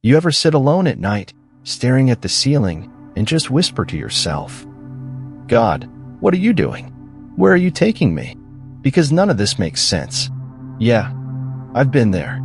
You ever sit alone at night, staring at the ceiling, and just whisper to yourself, God, what are you doing? Where are you taking me? Because none of this makes sense. Yeah, I've been there.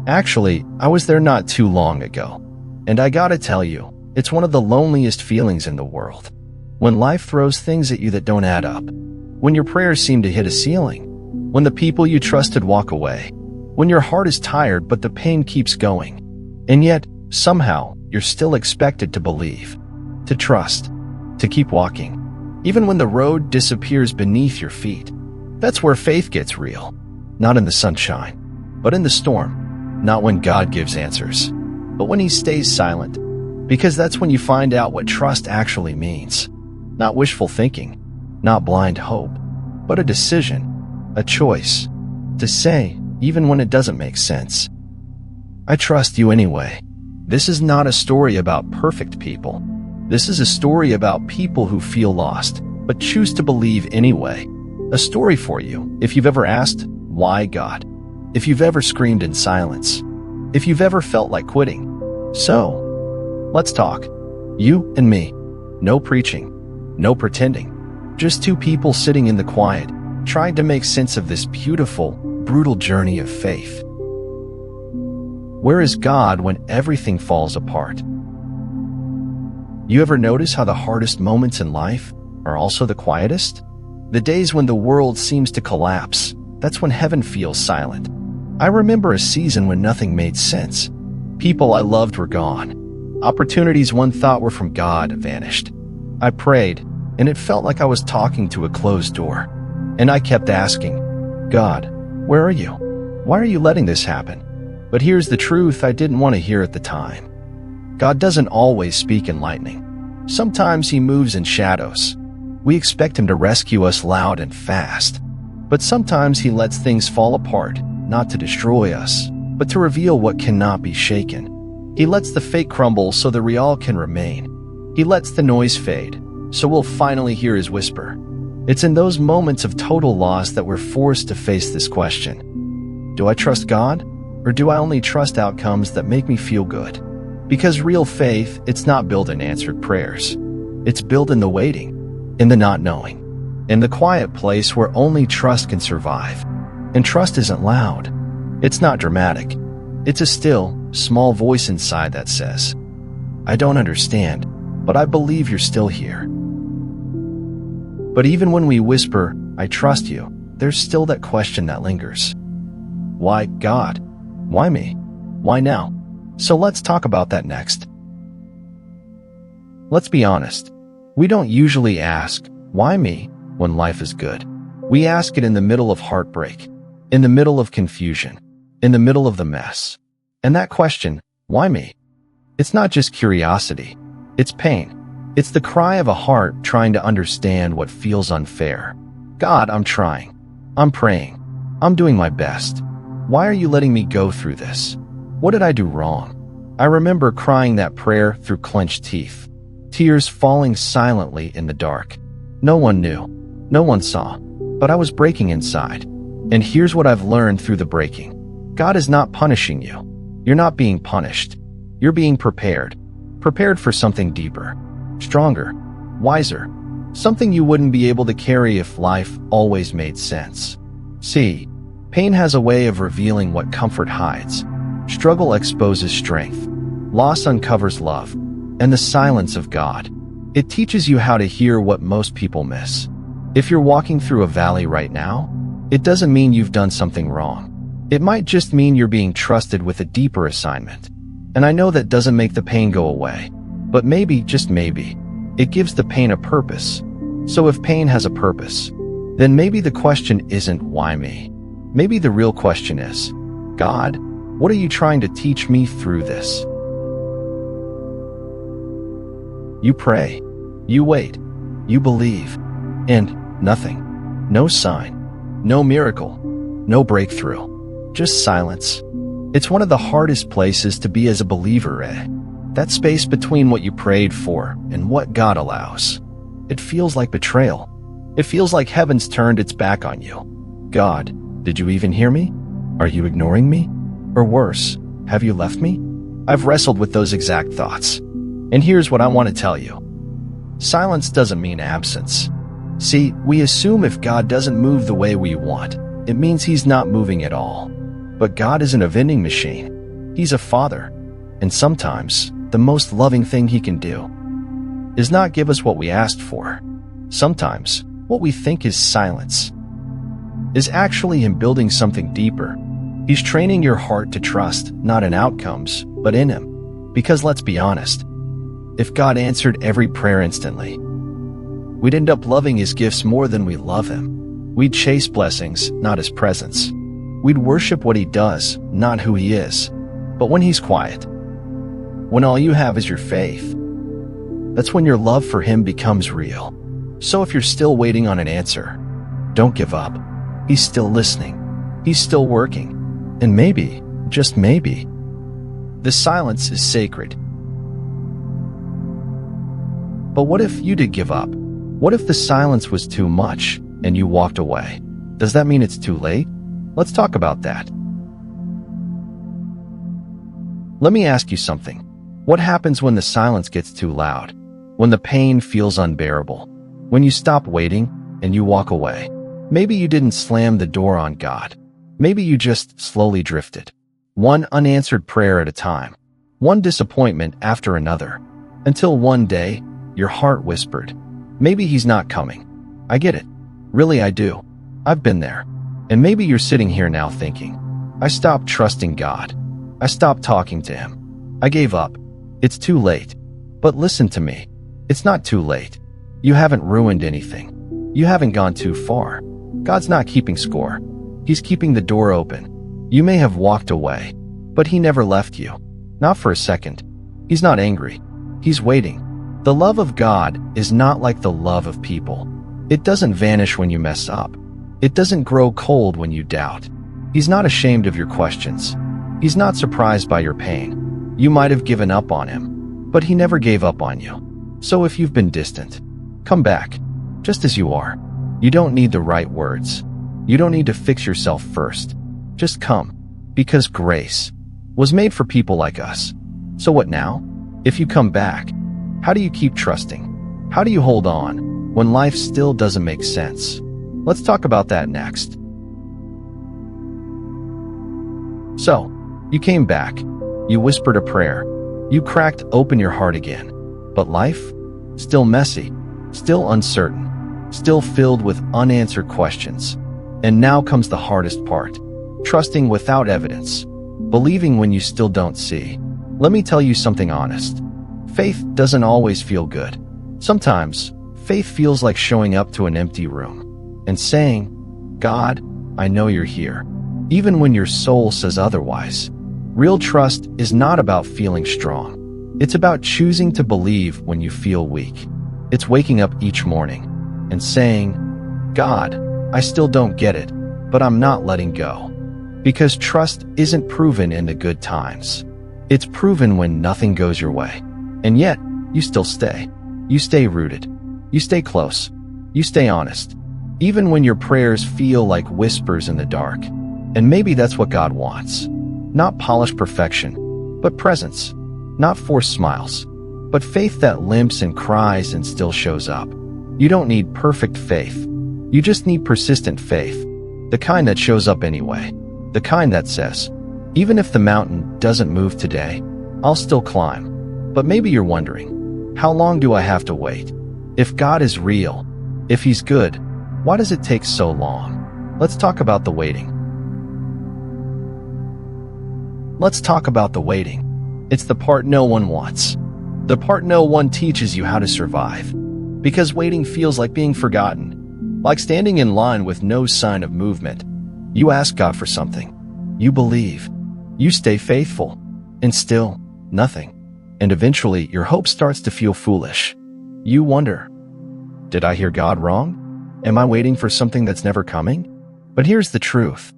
Actually, I was there not too long ago. And I gotta tell you, it's one of the loneliest feelings in the world. When life throws things at you that don't add up. When your prayers seem to hit a ceiling. When the people you trusted walk away. When your heart is tired but the pain keeps going. And yet, somehow, you're still expected to believe, to trust, to keep walking. Even when the road disappears beneath your feet. That's where faith gets real. Not in the sunshine, but in the storm. Not when God gives answers, but when He stays silent. Because that's when you find out what trust actually means. Not wishful thinking, not blind hope, but a decision, a choice, to say, even when it doesn't make sense, I trust you anyway. This is not a story about perfect people. This is a story about people who feel lost, but choose to believe anyway. A story for you if you've ever asked, why God? If you've ever screamed in silence. If you've ever felt like quitting. So, let's talk. You and me. No preaching. No pretending. Just two people sitting in the quiet, trying to make sense of this beautiful, brutal journey of faith. Where is God when everything falls apart? You ever notice how the hardest moments in life are also the quietest? The days when the world seems to collapse, that's when heaven feels silent. I remember a season when nothing made sense. People I loved were gone. Opportunities one thought were from God vanished. I prayed, and it felt like I was talking to a closed door. And I kept asking, God, where are you? Why are you letting this happen? But here's the truth I didn't want to hear at the time. God doesn't always speak in lightning. Sometimes He moves in shadows. We expect Him to rescue us loud and fast. But sometimes He lets things fall apart, not to destroy us, but to reveal what cannot be shaken. He lets the fake crumble so the real can remain. He lets the noise fade, so we'll finally hear His whisper. It's in those moments of total loss that we're forced to face this question. Do I trust God? Or do I only trust outcomes that make me feel good? Because real faith, it's not built in answered prayers. It's built in the waiting, in the not knowing, in the quiet place where only trust can survive. And trust isn't loud. It's not dramatic. It's a still, small voice inside that says, I don't understand, but I believe you're still here. But even when we whisper, I trust you, there's still that question that lingers. Why God? Why me? Why now? So let's talk about that next. Let's be honest. We don't usually ask, why me, when life is good. We ask it in the middle of heartbreak, in the middle of confusion, in the middle of the mess. And that question, why me? It's not just curiosity. It's pain. It's the cry of a heart trying to understand what feels unfair. God, I'm trying. I'm praying. I'm doing my best. Why are you letting me go through this? What did I do wrong? I remember crying that prayer through clenched teeth, tears falling silently in the dark. No one knew. No one saw. But I was breaking inside. And here's what I've learned through the breaking. God is not punishing you. You're not being punished. You're being prepared. Prepared for something deeper, stronger, wiser, something you wouldn't be able to carry if life always made sense. See, pain has a way of revealing what comfort hides. Struggle exposes strength. Loss uncovers love. And the silence of God. It teaches you how to hear what most people miss. If you're walking through a valley right now, it doesn't mean you've done something wrong. It might just mean you're being trusted with a deeper assignment. And I know that doesn't make the pain go away. But maybe, just maybe, it gives the pain a purpose. So if pain has a purpose, then maybe the question isn't why me? Maybe the real question is, God, what are you trying to teach me through this? You pray, you wait, you believe, and nothing. No sign, no miracle, no breakthrough, just silence. It's one of the hardest places to be as a believer, That space between what you prayed for and what God allows. It feels like betrayal. It feels like heaven's turned its back on you. God, did you even hear me? Are you ignoring me? Or worse, have you left me? I've wrestled with those exact thoughts. And here's what I want to tell you. Silence doesn't mean absence. See, we assume if God doesn't move the way we want, it means he's not moving at all. But God isn't a vending machine. He's a father. And sometimes, the most loving thing he can do is not give us what we asked for. Sometimes, what we think is silence is actually him building something deeper. He's training your heart to trust, not in outcomes, but in him. Because let's be honest, if God answered every prayer instantly, we'd end up loving his gifts more than we love him. We'd chase blessings, not his presence. We'd worship what he does, not who he is. But when he's quiet, when all you have is your faith, that's when your love for him becomes real. So if you're still waiting on an answer, don't give up. He's still listening. He's still working. And maybe, just maybe, the silence is sacred. But what if you did give up? What if the silence was too much and you walked away? Does that mean it's too late? Let's talk about that. Let me ask you something. What happens when the silence gets too loud? When the pain feels unbearable? When you stop waiting and you walk away? Maybe you didn't slam the door on God. Maybe you just slowly drifted. One unanswered prayer at a time. One disappointment after another. Until one day, your heart whispered, maybe he's not coming. I get it. Really, I do. I've been there. And maybe you're sitting here now thinking, I stopped trusting God. I stopped talking to him. I gave up. It's too late. But listen to me. It's not too late. You haven't ruined anything. You haven't gone too far. God's not keeping score. He's keeping the door open. You may have walked away, but he never left you. Not for a second. He's not angry. He's waiting. The love of God is not like the love of people. It doesn't vanish when you mess up. It doesn't grow cold when you doubt. He's not ashamed of your questions. He's not surprised by your pain. You might have given up on him, but he never gave up on you. So if you've been distant, come back, just as you are. You don't need the right words. You don't need to fix yourself first. Just come, because grace was made for people like us. So what now? If you come back, how do you keep trusting? How do you hold on when life still doesn't make sense? Let's talk about that next. So, you came back. You whispered a prayer. You cracked open your heart again. But life? Still messy. Still uncertain. Still filled with unanswered questions. And now comes the hardest part. Trusting without evidence. Believing when you still don't see. Let me tell you something honest. Faith doesn't always feel good. Sometimes, faith feels like showing up to an empty room and saying, God, I know you're here, even when your soul says otherwise. Real trust is not about feeling strong. It's about choosing to believe when you feel weak. It's waking up each morning and saying, God, I still don't get it, but I'm not letting go. Because trust isn't proven in the good times. It's proven when nothing goes your way. And yet, you still stay. You stay rooted. You stay close. You stay honest. Even when your prayers feel like whispers in the dark. And maybe that's what God wants. Not polished perfection, but presence. Not forced smiles, but faith that limps and cries and still shows up. You don't need perfect faith. You just need persistent faith. The kind that shows up anyway. The kind that says, even if the mountain doesn't move today, I'll still climb. But maybe you're wondering, how long do I have to wait? If God is real, if he's good, why does it take so long? Let's talk about the waiting. Let's talk about the waiting. It's the part no one wants. The part no one teaches you how to survive. Because waiting feels like being forgotten. Like standing in line with no sign of movement. You ask God for something. You believe. You stay faithful. And still, nothing. And eventually, your hope starts to feel foolish. You wonder, did I hear God wrong? Am I waiting for something that's never coming? But here's the truth.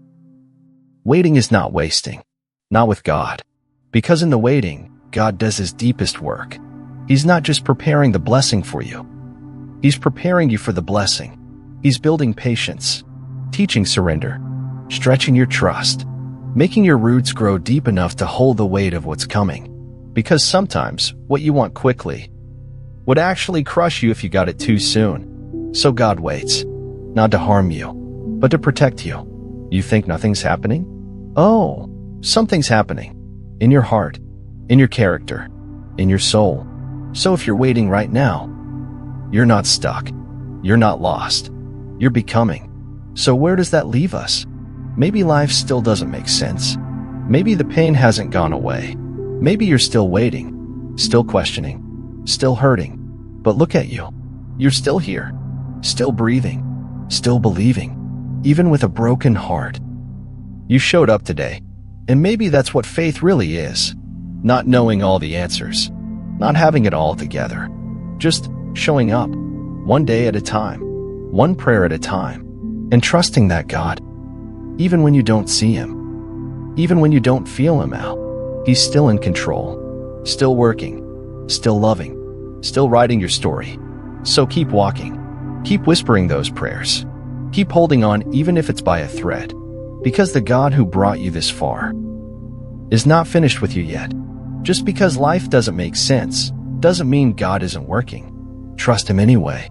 Waiting is not wasting. Not with God. Because in the waiting, God does his deepest work. He's not just preparing the blessing for you. He's preparing you for the blessing. He's building patience, teaching surrender, stretching your trust, making your roots grow deep enough to hold the weight of what's coming. Because sometimes what you want quickly would actually crush you if you got it too soon. So God waits, not to harm you, but to protect you. You think nothing's happening? Oh, something's happening. In your heart, in your character, in your soul. So if you're waiting right now, you're not stuck. You're not lost. You're becoming. So where does that leave us? Maybe life still doesn't make sense. Maybe the pain hasn't gone away. Maybe you're still waiting, still questioning, still hurting. But look at you. You're still here, still breathing, still believing, even with a broken heart. You showed up today, and maybe that's what faith really is. Not knowing all the answers, not having it all together, just showing up, one day at a time, one prayer at a time, and trusting that God, even when you don't see Him, even when you don't feel Him out, He's still in control, still working, still loving, still writing your story. So keep walking, keep whispering those prayers, keep holding on even if it's by a thread, because the God who brought you this far is not finished with you yet. Just because life doesn't make sense doesn't mean God isn't working. Trust Him anyway.